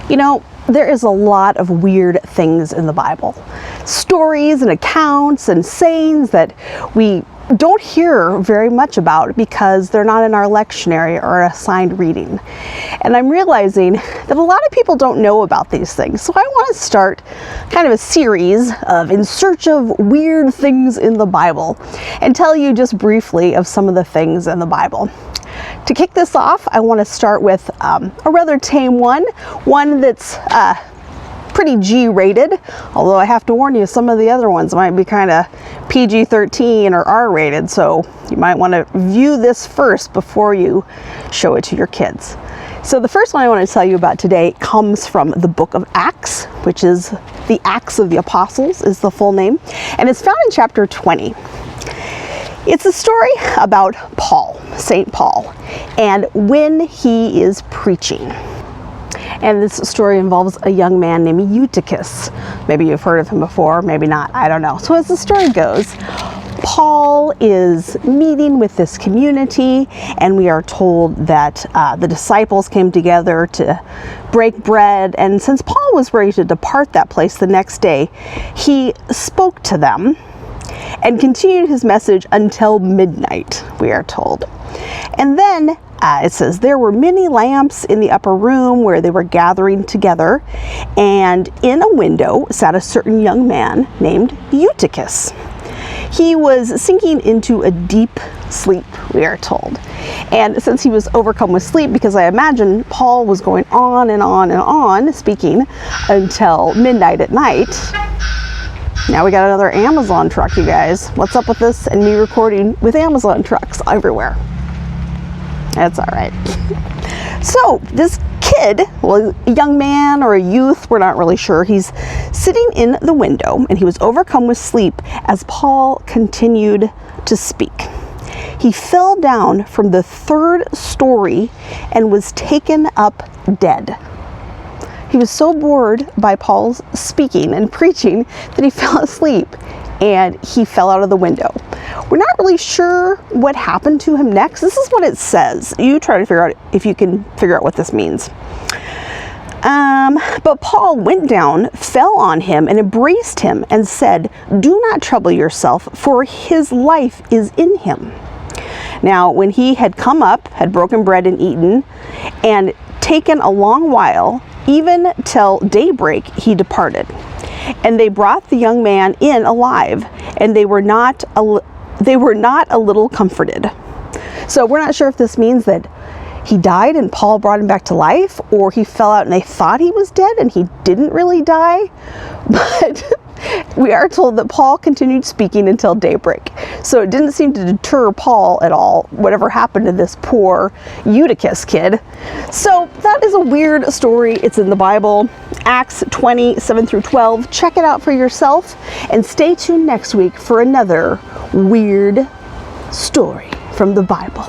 You know, there is a lot of weird things in the Bible. Stories and accounts and sayings that we don't hear very much about because they're not in our lectionary or assigned reading. And I'm realizing that a lot of people don't know about these things. So I want to start kind of a series of In Search of Weird Things in the Bible and tell you just briefly of some of the things in the Bible. To kick this off, I want to start with a rather tame one that's pretty G-rated, although I have to warn you, some of the other ones might be kind of PG-13 or R-rated, so you might want to view this first before you show it to your kids. So the first one I want to tell you about today comes from the book of Acts, which is the Acts of the Apostles is the full name, and it's found in chapter 20. It's a story about Paul, St. Paul, and when he is preaching. And this story involves a young man named Eutychus. Maybe you've heard of him before, maybe not, I don't know. So as the story goes, Paul is meeting with this community, and we are told that the disciples came together to break bread. And since Paul was ready to depart that place the next day, he spoke to them and continued his message until midnight, we are told. And then it says, there were many lamps in the upper room where they were gathering together, and in a window sat a certain young man named Eutychus. He was sinking into a deep sleep, we are told. And since he was overcome with sleep, because I imagine Paul was going on and on and on speaking until midnight at night. Now we got another Amazon truck, you guys. What's up with this and me recording with Amazon trucks everywhere? That's all right. So this kid, well, a young man or a youth, we're not really sure, he's sitting in the window and he was overcome with sleep as Paul continued to speak. He fell down from the 3rd story and was taken up dead. He was so bored by Paul's speaking and preaching that he fell asleep and he fell out of the window. We're not really sure what happened to him next. This is what it says. You try to figure out if you can figure out what this means. But Paul went down, fell on him, and embraced him and said, "Do not trouble yourself, for his life is in him." Now, when he had come up, had broken bread and eaten, and taken a long while, even till daybreak, he departed. And they brought the young man in alive, and they were not a little comforted. So we're not sure if this means that he died and Paul brought him back to life, or he fell out and they thought he was dead and he didn't really die. But we are told that Paul continued speaking until daybreak. So it didn't seem to deter Paul at all, whatever happened to this poor Eutychus kid. So that is a weird story. It's in the Bible, Acts 20, 7 through 12. Check it out for yourself and stay tuned next week for another weird story from the Bible.